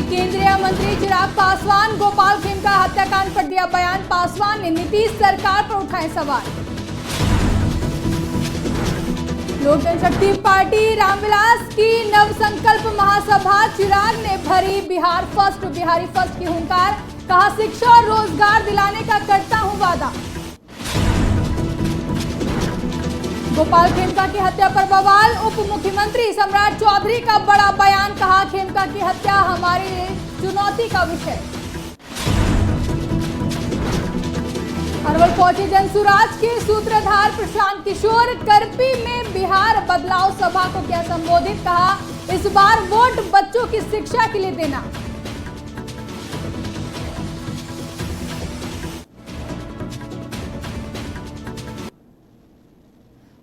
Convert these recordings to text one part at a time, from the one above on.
केंद्रीय मंत्री चिराग पासवान गोपाल खेमका हत्याकांड पर दिया बयान। पासवान ने नीतीश सरकार पर उठाए सवाल। लोक जनशक्ति पार्टी रामविलास की नवसंकल्प महासभा, चिराग ने भरी बिहारी फर्स्ट की हुंकार। कहा शिक्षा और रोजगार दिलाने का करता हूं वादा। गोपाल खेमका की हत्या पर बवाल, उप मुख्यमंत्री सम्राट चौधरी का बड़ा बयान। कहा खेमका की हत्या हमारे लिए चुनौती का विषय। अरवल पहुंचे जनसुराज के सूत्रधार प्रशांत किशोर, करपी में बिहार बदलाव सभा को किया संबोधित। कहा इस बार वोट बच्चों की शिक्षा के लिए देना।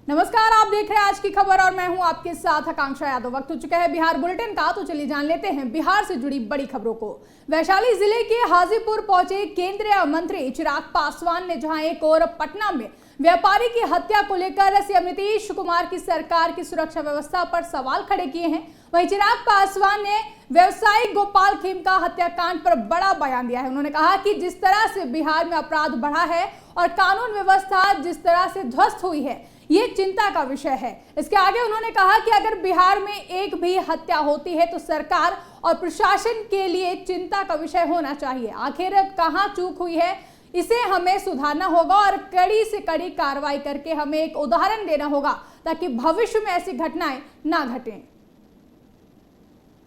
नमस्कार, आप देख रहे हैं आज की खबर और मैं हूं आपके साथ आकांक्षा यादव। वक्त हो चुका है बिहार बुलेटिन का, तो चलिए जान लेते हैं बिहार से जुड़ी बड़ी खबरों को। वैशाली जिले के हाजीपुर पहुंचे केंद्रीय मंत्री चिराग पासवान ने जहां एक और पटना में व्यापारी की हत्या को लेकर सीएम नीतीश कुमार की सरकार की सुरक्षा व्यवस्था पर सवाल खड़े किए हैं, वहीं चिराग पासवान ने व्यवसायी गोपाल खेमका हत्याकांड पर बड़ा बयान दिया है। उन्होंने कहा कि जिस तरह से बिहार में अपराध बढ़ा है और कानून व्यवस्था जिस तरह से ध्वस्त हुई है, ये चिंता का विषय है। इसके आगे उन्होंने कहा कि अगर बिहार में एक भी हत्या होती है तो सरकार और प्रशासन के लिए चिंता का विषय होना चाहिए। आखिर कहां चूक हुई है, इसे हमें सुधारना होगा और कड़ी से कड़ी कार्रवाई करके हमें एक उदाहरण देना होगा ताकि भविष्य में ऐसी घटनाएं ना घटें।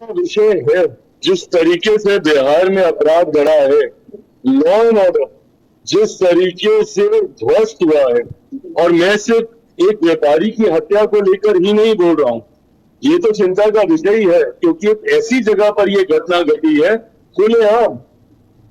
विषय है जिस तरीके से बिहार में अपराध बढ़ा है, लॉ एंड ऑर्डर जिस तरीके से ध्वस्त हुआ है, और मैं सिर्फ एक व्यापारी की हत्या को लेकर ही नहीं बोल रहा हूं, ये तो चिंता का विषय ही है क्योंकि एक ऐसी जगह पर ये घटना घटी है खुलेआम,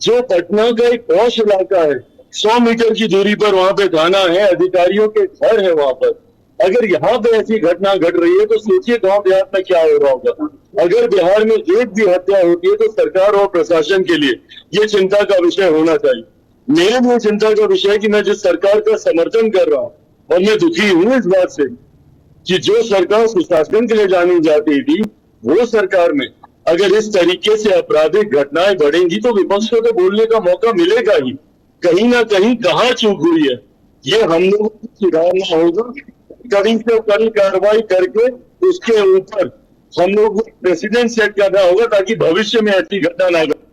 जो पटना का एक पॉश इलाका है, 100 मीटर की दूरी पर वहां पे थाना है, अधिकारियों के घर है वहां पर। अगर यहाँ पे ऐसी घटना घट रही है तो सोचिए गांव देहात में क्या हो रहा होगा। अगर बिहार में एक भी हत्या होती है तो सरकार और प्रशासन के लिए ये चिंता का विषय होना चाहिए। मेरे लिए चिंता का विषय है कि मैं जिस सरकार का समर्थन कर रहा हूं और मैं दुखी हूं इस बात से कि जो सरकार सुशासन के लिए जानी जाती थी, वो सरकार में अगर इस तरीके से आपराधिक घटनाएं बढ़ेंगी तो विपक्ष को तो बोलने का मौका मिलेगा ही। कहीं ना कहीं कहां चूक हुई है, ये हम लोगों को सुधारना होगा। कड़ी से कड़ी कार्रवाई करके उसके ऊपर हम लोग को प्रेसिडेंट सेट करना होगा ताकि भविष्य में ऐसी घटना ना घटे।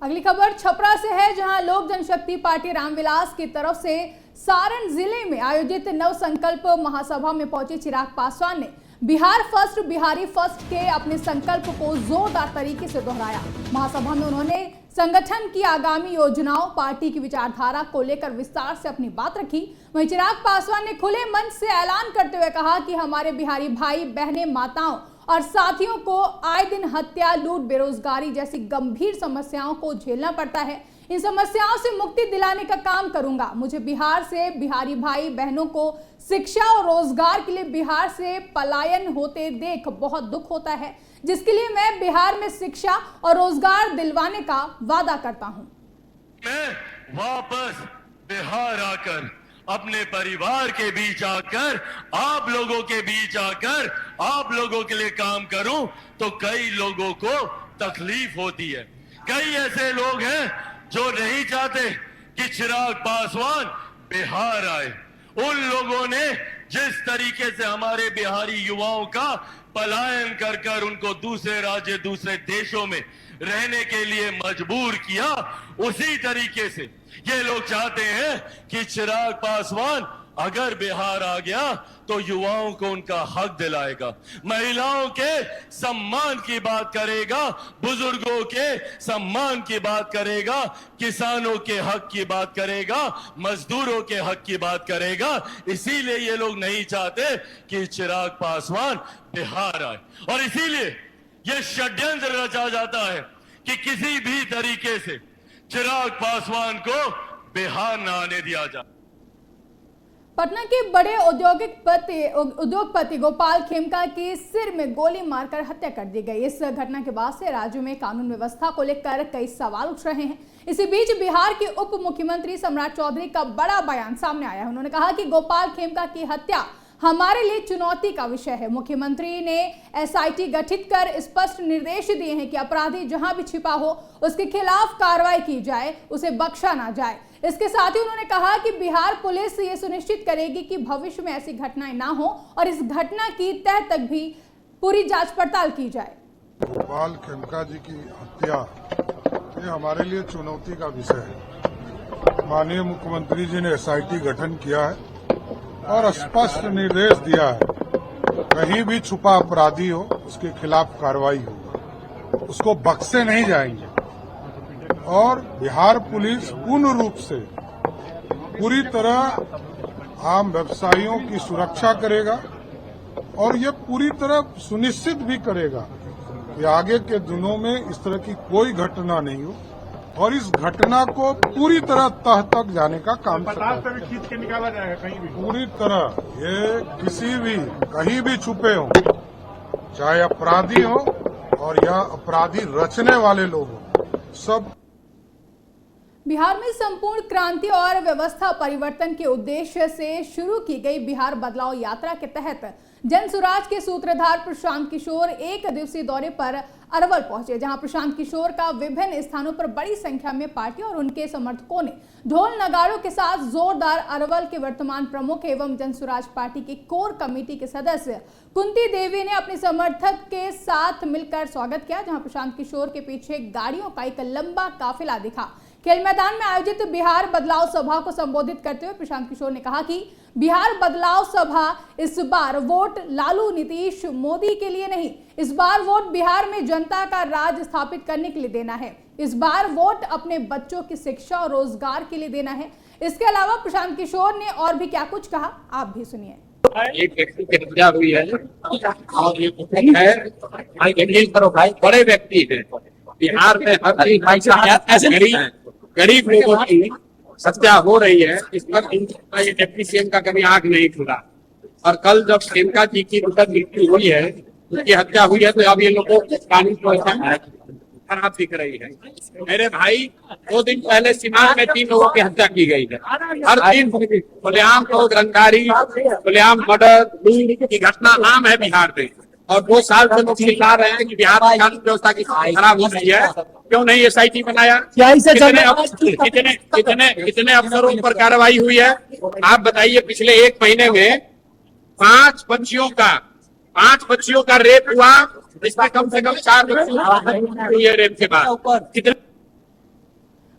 अगली खबर छपरा से है, जहां लोक जनशक्ति पार्टी रामविलास की तरफ से सारण जिले में आयोजित नव संकल्प महासभा में पहुंचे चिराग पासवान ने बिहारी फर्स्ट के अपने संकल्प को जोरदार तरीके से दोहराया। महासभा में उन्होंने संगठन की आगामी योजनाओं, पार्टी की विचारधारा को लेकर विस्तार से अपनी बात रखी। वहीं चिराग पासवान ने खुले मंच से ऐलान करते हुए कहा कि हमारे बिहारी भाई बहनें, माताओं और साथियों को आए दिन हत्या, लूट, बेरोजगारी जैसी गंभीर समस्याओं को झेलना पड़ता है। इन समस्याओं से मुक्ति दिलाने का काम करूंगा। मुझे बिहार से बिहारी भाई बहनों को शिक्षा और रोजगार के लिए बिहार से पलायन होते देख बहुत दुख होता है, जिसके लिए मैं बिहार में शिक्षा और रोजगार दिलवाने का वादा करता हूं। मैं वापस बिहार आकर अपने परिवार के बीच आकर, आप लोगों के बीच आकर, आप लोगों के लिए काम करूं तो कई लोगों को तकलीफ होती है। कई ऐसे लोग हैं जो नहीं चाहते कि चिराग पासवान बिहार आए। उन लोगों ने जिस तरीके से हमारे बिहारी युवाओं का पलायन कर कर उनको दूसरे राज्य, दूसरे देशों में रहने के लिए मजबूर किया, उसी तरीके से ये लोग चाहते हैं कि चिराग पासवान अगर बिहार आ गया तो युवाओं को उनका हक दिलाएगा, महिलाओं के सम्मान की बात करेगा, बुजुर्गों के सम्मान की बात करेगा, किसानों के हक की बात करेगा, मजदूरों के हक की बात करेगा। इसीलिए ये लोग नहीं चाहते कि चिराग पासवान बिहार आए, और इसीलिए ये षड्यंत्र रचा जाता है कि किसी भी तरीके से चिराग पासवान को बिहार न आने दिया जाए। पटना के बड़े उद्योगपति गोपाल खेमका के सिर में गोली मारकर हत्या कर दी गई। इस घटना के बाद से राज्य में कानून व्यवस्था को लेकर कई सवाल उठ रहे हैं। इसी बीच बिहार के उप मुख्यमंत्री सम्राट चौधरी का बड़ा बयान सामने आया है। उन्होंने कहा कि गोपाल खेमका की हत्या हमारे लिए चुनौती का विषय है। मुख्यमंत्री ने एसआईटी गठित कर स्पष्ट निर्देश दिए हैं कि अपराधी जहां भी छिपा हो उसके खिलाफ कार्रवाई की जाए, उसे बख्शा ना जाए। इसके साथ ही उन्होंने कहा कि बिहार पुलिस ये सुनिश्चित करेगी कि भविष्य में ऐसी घटनाएं ना हो और इस घटना की तह तक भी पूरी जांच पड़ताल की जाए। गोपाल खेमका जी की हत्या ये हमारे लिए चुनौती का विषय है। माननीय मुख्यमंत्री जी ने एसआईटी गठन किया है और स्पष्ट निर्देश दिया है, कहीं भी छुपा अपराधी हो उसके खिलाफ कार्रवाई होगी, उसको बख्शे नहीं जाएंगे। और बिहार पुलिस पूर्ण रूप से पूरी तरह आम व्यवसायियों की सुरक्षा करेगा और ये पूरी तरह सुनिश्चित भी करेगा कि आगे के दिनों में इस तरह की कोई घटना नहीं हो और इस घटना को पूरी तरह तह तक जाने का काम खींच के निकाला जाएगा कहीं भी। पूरी तरह ये किसी भी कहीं भी छुपे हो, चाहे अपराधी हो और या अपराधी रचने वाले लोग हो, सब। बिहार में संपूर्ण क्रांति और व्यवस्था परिवर्तन के उद्देश्य से शुरू की गई बिहार बदलाव यात्रा के तहत जन सुराज के सूत्रधार प्रशांत किशोर एक दिवसीय दौरे पर अरवल पहुंचे, जहां प्रशांत किशोर का विभिन्न स्थानों पर बड़ी संख्या में पार्टी और उनके समर्थकों ने ढोल नगाड़ों के साथ जोरदार अरवल के वर्तमान प्रमुख एवं जनसुराज पार्टी के कोर कमेटी के सदस्य कुंती देवी ने अपने समर्थक के साथ मिलकर स्वागत किया, जहां प्रशांत किशोर के पीछे गाड़ियों का एक लंबा काफिला दिखा। खेल मैदान में आयोजित बिहार बदलाव सभा को संबोधित करते हुए प्रशांत किशोर ने कहा कि बिहार बदलाव सभा इस बार वोट लालू नीतीश मोदी के लिए नहीं, इस बार वोट बिहार में जनता का राज स्थापित करने के लिए देना है। इस बार वोट अपने बच्चों की शिक्षा और रोजगार के लिए देना है। इसके अलावा प्रशांत किशोर ने और भी क्या कुछ कहा, आप भी सुनिए। एक व्यक्ति की हत्या हुई है और ये है करो भाई, बड़े व्यक्ति है बिहार में, हर गरीब लोगों की हत्या हो रही है। इस पर ये डिप्टी सीएम का कभी आंख नहीं खुला। और कल जब खेमका जी की दुखद मृत्यु हुई है, उनकी हत्या हुई है, तो अब ये लोगों को कानून को खराब दिख रही है। मेरे भाई 2 दिन पहले सीमांत में 3 लोगों की हत्या की गई है। हर दिन खुलेआम तो रंगदारी, खुलेआम मर्डर की घटना आम है बिहार में। और 2 साल से लोग चिल्ला रहे हैं कि बिहार में कानून व्यवस्था की खराब हो रही है, क्यों नहीं एसआईटी बनाया? कितने अफसरों पर कार्रवाई हुई है? आप बताइए। पिछले 1 महीने में 5 बच्चियों का रेप हुआ, इसमें कम से कम 4 बच्चियों हुई है रेप के बाद।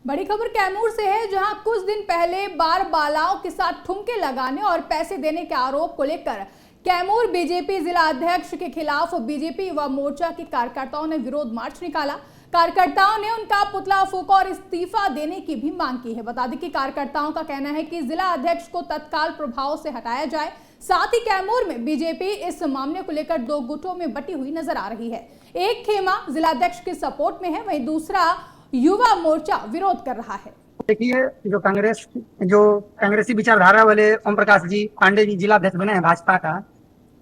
बड़ी खबर कैमूर से है, जहां कुछ दिन पहले बार बालाओं के साथ ठुमके लगाने और पैसे देने के आरोप को लेकर कैमूर बीजेपी जिला अध्यक्ष के खिलाफ बीजेपी युवा मोर्चा के कार्यकर्ताओं ने विरोध मार्च निकाला। कार्यकर्ताओं ने उनका पुतला फूंका और इस्तीफा देने की भी मांग की है। बता दें कि कार्यकर्ताओं का कहना है कि जिला अध्यक्ष को तत्काल प्रभाव से हटाया जाए। साथ ही कैमूर में बीजेपी इस मामले को लेकर 2 गुटों में बटी हुई नजर आ रही है। एक खेमा जिला अध्यक्ष के सपोर्ट में है, वहीं दूसरा युवा मोर्चा विरोध कर रहा है। देखिए, जो कांग्रेसी विचारधारा वाले ओम प्रकाश जी पांडे जी जिला अध्यक्ष बने हैं भाजपा का,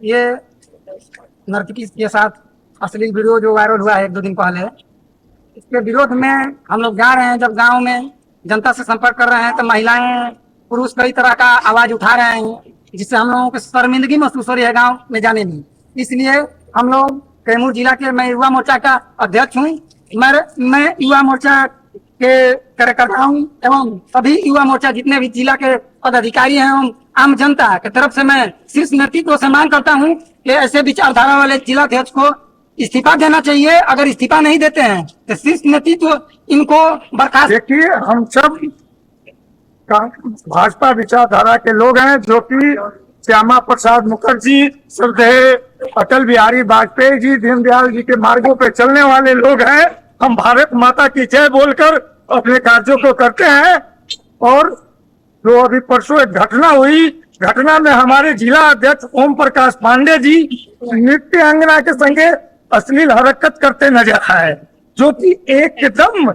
ये नर्तकी के साथ अश्लील वीडियो जो वायरल हुआ है 1-2 दिन पहले, इसके विरोध में हम लोग जा रहे हैं। जब गांव में जनता से संपर्क कर रहे हैं तो महिलाएं पुरुष कई तरह का आवाज उठा रहे हैं, जिससे हम लोगों को शर्मिंदगी महसूस हो रही है गांव में जाने में। इसलिए हम लोग कैमूर जिला के, मैं युवा मोर्चा का अध्यक्ष हूँ, मैं युवा मोर्चा के कार्यकर्ता हूँ एवं सभी युवा मोर्चा जितने भी जिला के पदाधिकारी हैं एवं आम जनता की तरफ से मैं शीर्ष नेतृत्व से मांग करता हूँ कि ऐसे विचारधारा वाले जिला अध्यक्ष को इस्तीफा देना चाहिए। अगर इस्तीफा नहीं देते हैं तो शीर्ष नेतृत्व इनको बर्खास्त। देखिए, हम सब भाजपा विचारधारा के लोग हैं, जो कि श्यामा प्रसाद मुखर्जी, श्रद्धेय अटल बिहारी वाजपेयी जी, दीनदयाल जी के मार्गों पे चलने वाले लोग हैं। हम भारत माता की जय बोलकर अपने कार्यों को करते हैं। और जो अभी परसों एक घटना हुई, घटना में हमारे जिला अध्यक्ष ओम प्रकाश पांडे जी नृत्य अंगना के संगे अश्लील हरकत करते नजर आए, जो कि एकदम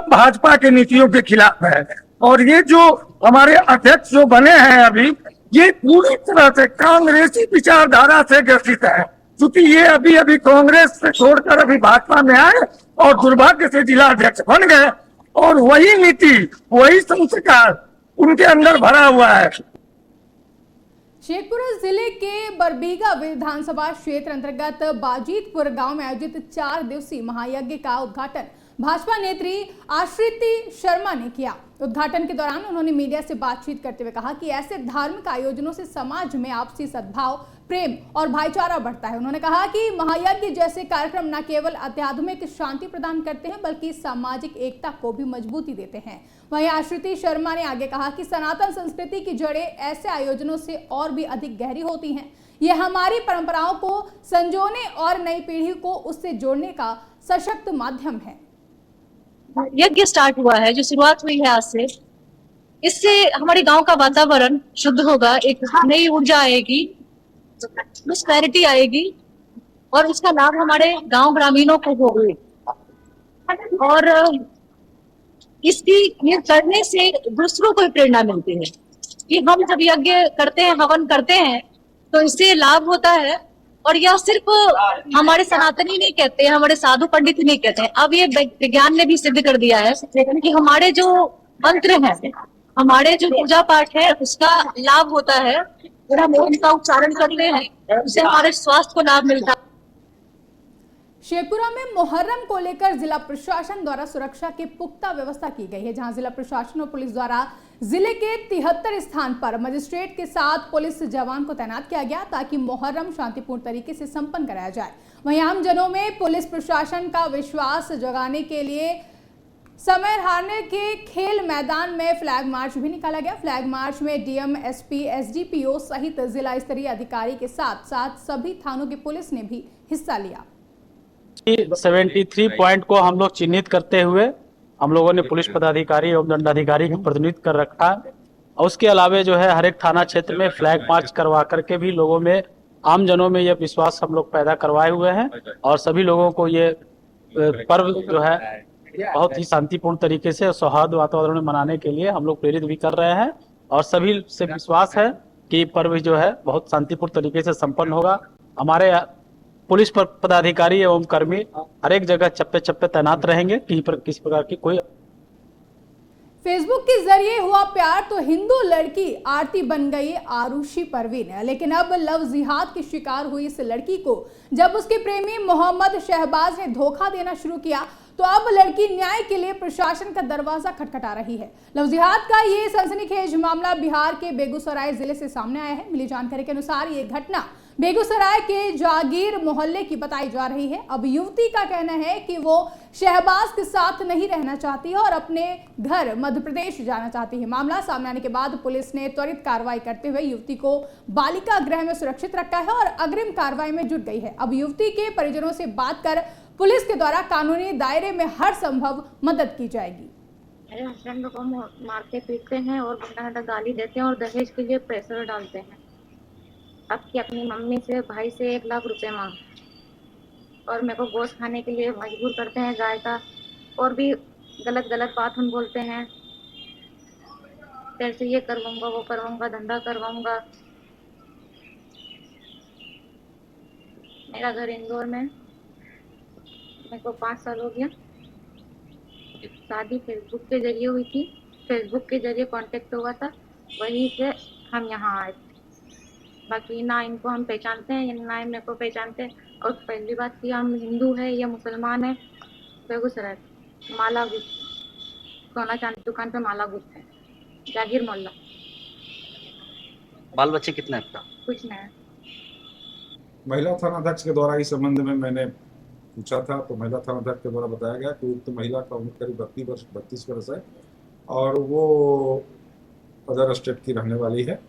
भाजपा के नीतियों के खिलाफ है। और ये जो हमारे अध्यक्ष जो बने हैं अभी, ये पूरी तरह से कांग्रेसी विचारधारा से ग्रसित है, क्योंकि ये अभी कांग्रेस से छोड़कर अभी भाजपा में आए और दुर्भाग्य से जिला अध्यक्ष बन गए। और वही नीति, वही संस्कार उनके अंदर भरा हुआ है। शेखपुरा जिले के बरबीघा विधानसभा क्षेत्र अंतर्गत बाजीतपुर गांव में आयोजित 4 दिवसीय महायज्ञ का उद्घाटन भाजपा नेत्री आश्रिति शर्मा ने किया। उद्घाटन के दौरान उन्होंने मीडिया से बातचीत करते हुए कहा कि ऐसे धार्मिक आयोजनों से समाज में आपसी सद्भाव, प्रेम और भाईचारा बढ़ता है। उन्होंने कहा कि महायज्ञ जैसे कार्यक्रम न केवल आध्यात्मिक शांति प्रदान करते हैं बल्कि सामाजिक एकता को भी मजबूती देते हैं। वहीं आश्रिति शर्मा ने आगे कहा कि सनातन संस्कृति की जड़ें ऐसे आयोजनों से और भी अधिक गहरी होती हैं। ये हमारी परंपराओं को संजोने और नई पीढ़ी को उससे जोड़ने का सशक्त माध्यम है। यज्ञ स्टार्ट हुआ है, जो शुरुआत हुई है आज से, इससे हमारे गांव का वातावरण शुद्ध होगा, एक नई ऊर्जा आएगी, प्रॉस्पेरिटी आएगी और इसका लाभ हमारे गांव ग्रामीणों को होगा। और इसकी ये करने से दूसरों को प्रेरणा मिलती है कि हम जब यज्ञ करते हैं, हवन करते हैं, तो इससे लाभ होता है। और यह सिर्फ हमारे सनातनी नहीं कहते हैं, हमारे साधु पंडित नहीं कहते हैं, अब ये विज्ञान ने भी सिद्ध कर दिया है कि हमारे जो मंत्र हैं, हमारे जो पूजा पाठ है, उसका लाभ होता है। जब हम उनका उच्चारण करते हैं उससे हमारे स्वास्थ्य को लाभ मिलता है। शेखपुरा में मुहर्रम को लेकर जिला प्रशासन द्वारा सुरक्षा की पुख्ता व्यवस्था की गई है, जहां जिला प्रशासन और पुलिस द्वारा जिले के 73 स्थान पर मजिस्ट्रेट के साथ पुलिस जवान को तैनात किया गया ताकि मुहर्रम शांतिपूर्ण तरीके से संपन्न कराया जाए। वहीं आम जनों में पुलिस प्रशासन का विश्वास जगाने के लिए समय हारने के खेल मैदान में फ्लैग मार्च भी निकाला गया। फ्लैग मार्च में डीएम, एसपी, एसडीपीओ सहित जिला स्तरीय अधिकारी के साथ साथ सभी थानों की पुलिस ने भी हिस्सा लिया। 73 पॉइंट को हम लोग चिन्हित करते हुए हम लोगों ने पुलिस पदाधिकारी एवं दंडाधिकारी का प्रतिनिधित्व कर रखा है। और उसके अलावा जो है हर एक थाना क्षेत्र में फ्लैग मार्च करवा करके भी लोगों में, आम जनों में यह विश्वास हम लोग पैदा करवाए हुए हैं और सभी लोगों को ये पर्व जो है बहुत ही शांतिपूर्ण तरीके से सौहार्द वातावरण में मनाने के लिए हम लोग प्रेरित भी कर रहे हैं और सभी से विश्वास है कि पर्व जो है बहुत शांतिपूर्ण तरीके से संपन्न होगा। हमारे पुलिस पदाधिकारी एवं कर्मी हर एक जगह चप्पे चप्पे तैनात रहेंगे, किसी प्रकार की कोई। फेसबुक के जरिए हुआ प्यार तो हिंदू लड़की आरती बन गई आरुषि परवीन, लेकिन अब लव जिहाद की शिकार हुई इस लड़की को जब उसके प्रेमी मोहम्मद शहबाज ने धोखा देना शुरू किया तो अब लड़की न्याय के लिए प्रशासन का दरवाजा खटखटा रही है। लव जिहाद का ये सनसनीखेज मामला बिहार के बेगूसराय जिले से सामने आया है। मिली जानकारी के अनुसार ये घटना बेगूसराय के जागीर मोहल्ले की बताई जा रही है। अब युवती का कहना है कि वो शहबाज के साथ नहीं रहना चाहती है और अपने घर मध्य प्रदेश जाना चाहती है। मामला सामने आने के बाद पुलिस ने त्वरित कार्रवाई करते हुए युवती को बालिका गृह में सुरक्षित रखा है और अग्रिम कार्रवाई में जुट गई है। अब युवती के परिजनों से बात कर पुलिस के द्वारा कानूनी दायरे में हर संभव मदद की जाएगी। मेरे हस्बैंड को मारते पीटते हैं और घंटा गाली देते हैं और दहेज के लिए प्रेशर डालते हैं। अब की अपनी मम्मी से, भाई से 1 लाख रुपए मांग और मेरे को गोश्त खाने के लिए मजबूर करते हैं, गाय का, और भी गलत गलत बात हम बोलते हैं। तेरे से ये करवाऊंगा, वो करवाऊंगा, धंधा करवाऊंगा। मेरा घर इंदौर में, मेरे को 5 साल हो गया। शादी फेसबुक के जरिए हुई थी, फेसबुक के जरिए कांटेक्ट हुआ था, वहीं से हम यहाँ आए। बाकी ना इनको हम पहचानते हैं ना मेरे को पहचानते हैं। और पहली बात कि हम हिंदू है या मुसलमान है। बेगूसराय माला गुप्त, सोना चांदी दुकान पे माला गुप्त है, जागीर मोहल्ला। बाल बच्चे कितने हैं? कुछ नहीं है। महिला थानाध्यक्ष के द्वारा इस संबंध में मैंने पूछा था तो महिला थानाध्यक्ष के द्वारा बताया गया कि उक्त महिला का उम्र करीब 32 वर्ष है और वो अदर स्टेट की रहने वाली है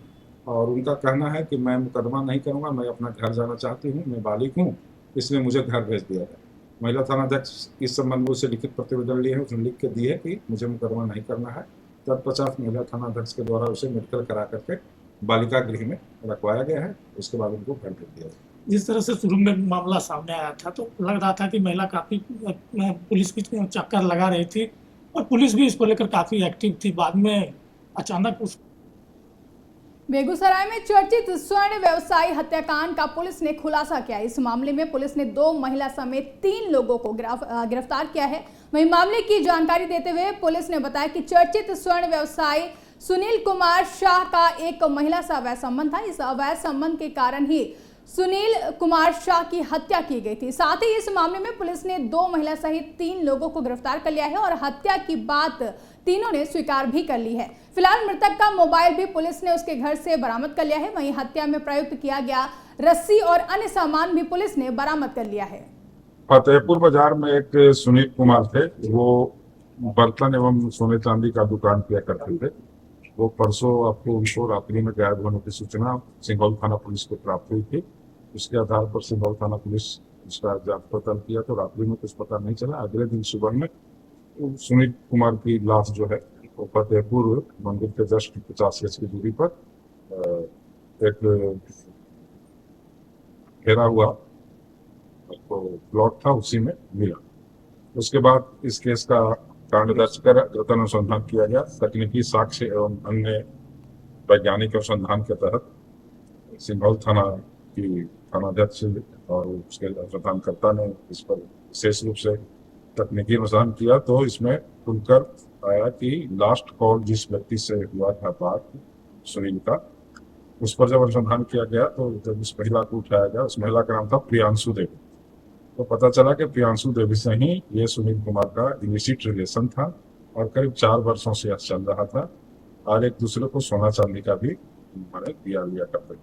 और उनका कहना है कि मैं मुकदमा नहीं करूंगा, मैं अपना घर जाना चाहती हूं, मैं बालिग हूं, इसलिए मुझे घर भेज दिया गया। महिला थानाध्यक्ष इस संबंध में उससे लिखित प्रतिवेदन लिए हैं, उसने लिख के दी है कि मुझे मुकदमा नहीं करना है। तत्पश्चात महिला थानाध्यक्ष के द्वारा उसे मेडिकल करा करके बालिका गृह में रखवाया गया है, उसके बाद उनको घर भेज दिया गया। जिस तरह से शुरू में मामला सामने आया था तो लग रहा था कि महिला काफ़ी पुलिस की चक्कर लगा रही थी और पुलिस भी इसको लेकर काफ़ी एक्टिव थी। बाद में अचानक उस बेगूसराय में चर्चित स्वर्ण व्यवसायी हत्याकांड का पुलिस ने खुलासा किया। इस मामले में पुलिस ने 2 महिला समेत 3 लोगों को गिरफ्तार किया है। वहीं मामले की जानकारी देते हुए पुलिस ने बताया कि चर्चित स्वर्ण व्यवसायी सुनील कुमार शाह का एक महिला से अवैध संबंध था। इस अवैध संबंध के कारण ही सुनील कुमार शाह की हत्या की गई थी। साथ ही इस मामले में पुलिस ने 2 महिला सहित 3 लोगों को गिरफ्तार कर लिया है और हत्या की बात तीनों ने स्वीकार भी कर ली है। फिलहाल मृतक का मोबाइल भी पुलिस ने उसके घर से बरामद कर लिया है। वहीं हत्या में प्रयुक्त किया गया रस्सी और अन्य सामान भी पुलिस ने बरामद कर लिया है। फतेहपुर बाजार में एक सुनील कुमार थे, वो बर्तन एवं सोने चांदी का दुकान किया करते थे। वो परसों आपको उनको रात्रि में गायब होने की सूचना सिंघौल थाना पुलिस को प्राप्त हुई थी। उसके आधार पर सिंघौल थाना पुलिस उसका जांच पड़ताल किया तो रात्रि में कुछ पता नहीं चला। अगले दिन सुबह में सुनील कुमार की लाश जो है वो फतेहपुर मंदिर के जस्ट 50 गज की दूरी पर एक घेरा हुआ तो प्लॉट था, उसी में मिला। उसके बाद इस केस का कांड दर्ज कर जतन अनुसंधान किया गया। तकनीकी साक्ष्य एवं अन्य वैज्ञानिक अनुसंधान के तहत सिंघौल थाना की थानाध्यक्ष और उसके अनुसंधानकर्ता ने इस पर विशेष रूप से तकनीकी अनुसंधान किया तो इसमें खुलकर आया कि लास्ट कॉल जिस व्यक्ति से हुआ था बात सुनील का, उस पर जब अनुसंधान किया गया तो जब उस महिला को उठाया गया, उस महिला का नाम था प्रियांशु देवी। तो पता चला कि प्रियांशु देवी से ही ये सुनील कुमार का इलिसिट रिलेशन था और करीब 4 वर्षों से यह चल रहा था और एक दूसरे को सोना चांदी का भी दिया लिया करते थे।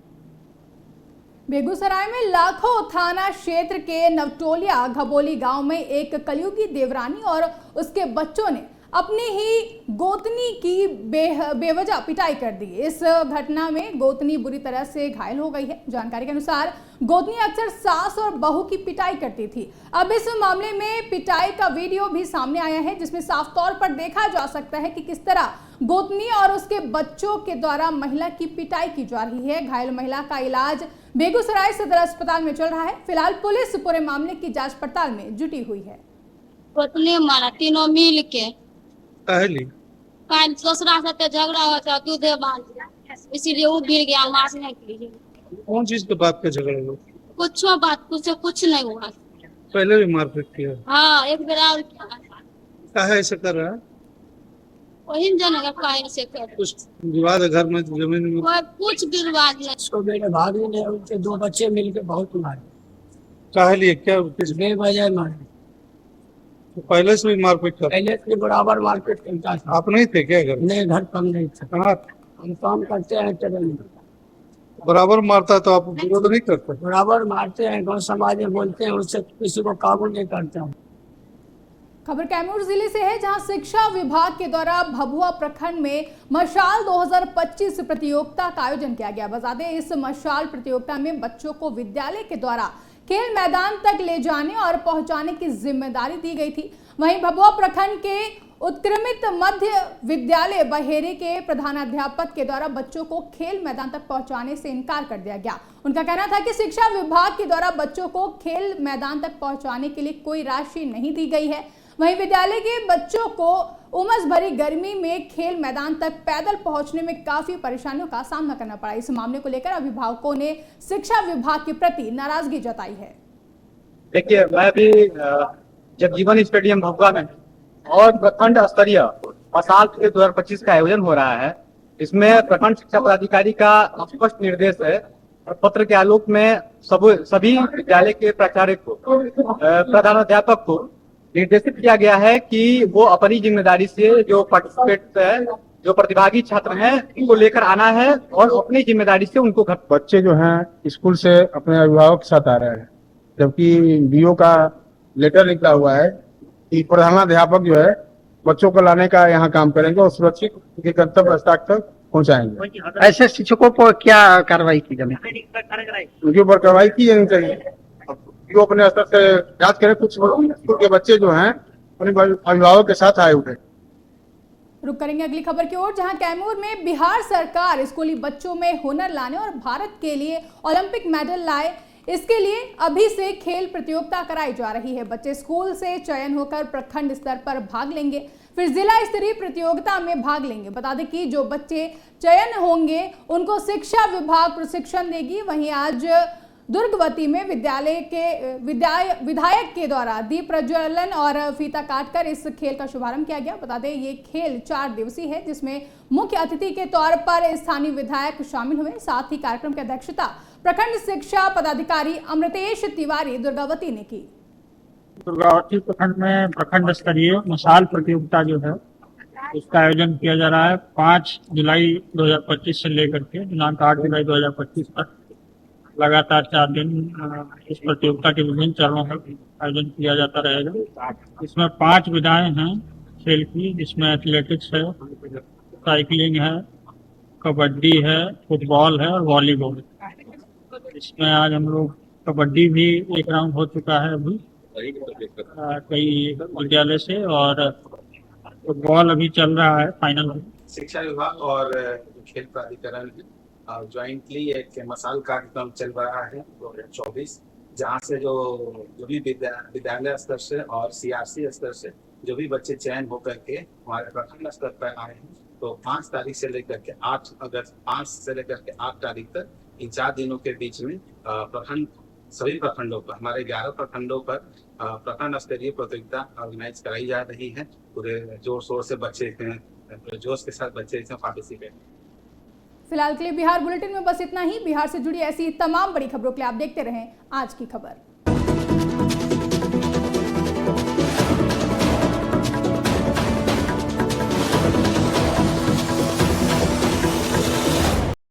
बेगूसराय में लाखों थाना क्षेत्र के नवटोलिया घबोली गांव में एक कलयुगी देवरानी और उसके बच्चों ने अपनी ही गोतनी की बेवजह पिटाई कर दी। इस घटना में गोतनी बुरी तरह से घायल हो गई है। जानकारी के अनुसार गोतनी अक्सर सास और बहू की पिटाई करती थी। अब इस मामले में पिटाई का वीडियो भी सामने आया है जिसमें साफ तौर पर देखा जा सकता है कि किस तरह गोतनी और उसके बच्चों के द्वारा महिला की पिटाई की जा रही है। घायल महिला का इलाज बेगूसराय सदर अस्पताल में चल रहा है। फिलहाल पुलिस पूरे मामले की जांच पड़ताल में जुटी हुई है। गोतनी मारा तीनों मिल के पहली दूसरा से झगड़ा होता दूध बांध दिया, इसीलिए वो गिर गया मारने के लिए। कौन चीज के बात पे झगड़ा हुआ? कुछ नहीं हुआ। पहले भी मारपीट किया? हाँ, एक बेर और किया। काहे ऐसे कर रहा है? वही जानेगा काहे ऐसे कर। कुछ विवाद है घर में, जमीन में? कुछ विवाद नहीं। उसको मेरे भाभी ने उनके 2 बच्चे मिलके बहुत मारे। काहे लिए क्या? बेवजह मारे। तो पहले से भी मारपीट कर? पहले से बराबर मारपीट करता था। आप नहीं थे क्या घर? नहीं, घर पर नहीं था। कहाँ? हम काम करते हैं ट्रेन में। बराबर मारता है तो आप विरोध नहीं करते? बराबर मारते हैं, गाँव समाज में बोलते हैं, उससे किसी को काबू नहीं करते हैं। खबर कैमूर जिले से है जहां शिक्षा विभाग के द्वारा भभुआ प्रखंड में मशाल 2025 प्रतियोगिता का आयोजन किया गया। बता दें इस मशाल प्रतियोगिता में बच्चों को विद्यालय के द्वारा खेल मैदान तक ले जाने और पहुंचाने की जिम्मेदारी दी गई थी। वहीं भभुआ प्रखंड के उत्क्रमित मध्य विद्यालय बहेरे के प्रधानाध्यापक के द्वारा बच्चों को खेल मैदान तक पहुंचाने से इनकार कर दिया गया। उनका कहना था कि शिक्षा विभाग के द्वारा बच्चों को खेल मैदान तक पहुंचाने के लिए कोई राशि नहीं दी गई है। वहीं विद्यालय के बच्चों को उमस भरी गर्मी में खेल मैदान तक पैदल पहुंचने में काफी परेशानियों का सामना करना पड़ा। इस मामले को लेकर अभिभावकों ने शिक्षा विभाग के प्रति नाराजगी जताई है। देखिए, मैं भी जगजीवन स्टेडियम भभुआ में और प्रखंड स्तरीय मशाल 2025 का आयोजन हो रहा है। इसमें प्रखंड शिक्षा पदाधिकारी का स्पष्ट निर्देश है और पत्र के आलोक में सभी विद्यालय के प्राचार्य को, प्रधानाध्यापक को निर्देशित किया गया है कि वो अपनी जिम्मेदारी से जो पार्टिसिपेट है, जो प्रतिभागी छात्र हैं, उनको लेकर आना है और अपनी जिम्मेदारी से उनको घर। बच्चे जो हैं स्कूल से अपने अभिभावक के साथ आ रहे हैं, जबकि बीओ का लेटर निकला हुआ है कि प्रधानाध्यापक जो है बच्चों को लाने का यहाँ काम करेंगे और सुरक्षित उनके गंतव्य स्थल तक पहुँचाएंगे। ऐसे शिक्षकों पर क्या कार्रवाई की जाए? उनके ऊपर कार्रवाई की जानी चाहिए। जो अपने स्तर से जांच करें। कुछ स्कूल के बच्चे जो हैं अपने अभिभावक के साथ आए हुए। रुक करेंगे अगली खबर की ओर, जहां कैमूर में बिहार सरकार स्कूली बच्चों में हुनर लाने और भारत के लिए ओलंपिक मेडल लाए, इसके लिए अभी से खेल प्रतियोगिता कराई जा रही है। बच्चे स्कूल से चयन होकर प्रखंड स्तर पर भाग लेंगे, फिर जिला स्तरीय प्रतियोगिता में भाग लेंगे। बता दें कि जो बच्चे चयन होंगे उनको शिक्षा विभाग प्रशिक्षण देगी। वहीं आज दुर्गवती में विधायक के द्वारा दीप प्रज्वलन और फीता काटकर इस खेल का शुभारंभ किया गया। बता दें ये खेल 4 दिवसीय है जिसमें मुख्य अतिथि के तौर पर स्थानीय विधायक शामिल हुए। साथ ही कार्यक्रम की अध्यक्षता प्रखंड शिक्षा पदाधिकारी अमृतेश तिवारी दुर्गावती ने की। दुर्गावती प्रखंड में प्रखंड स्तरीय मसाल प्रतियोगिता जो है उसका आयोजन किया जा रहा है 5 जुलाई 2025 से लेकर के दिनांक 8 जुलाई 2025 तक लगातार 4 दिन इस प्रतियोगिता के विभिन्न चरणों में आयोजन किया जाता रहेगा। इसमें 5 विधाएं हैं खेल की, जिसमें एथलेटिक्स है, साइकिलिंग है, कबड्डी है, फुटबॉल है और वॉलीबॉल। इसमें आज हम लोग कबड्डी भी एक राउंड हो चुका है अभी कई विद्यालय से, और फुटबॉल अभी चल रहा है फाइनल में। शिक्षा विभाग और खेल प्राधिकरण ज्वाइंटली एक मसाल कार्यक्रम चल रहा है 2024, जहाँ से जो भी विद्यालय स्तर से और सीआरसी स्तर से जो भी बच्चे चयन होकर के हमारे प्रखंड स्तर पर आए हैं, तो 5 तारीख से लेकर के 8 अगस्त 5 से लेकर के 8 तारीख तक इन 4 दिनों के बीच में प्रखंड सभी प्रखंडों पर हमारे 11 प्रखंडों पर प्रखंड स्तरीय प्रतियोगिता ऑर्गेनाइज कराई जा रही है। पूरे जोर शोर से बच्चे पूरे जोश के साथ बच्चे इसमें पार्टिसिपेट। फिलहाल के लिए बिहार बुलेटिन में बस इतना ही। बिहार से जुड़ी ऐसी तमाम बड़ी खबरों के लिए आप देखते रहें आज की खबर।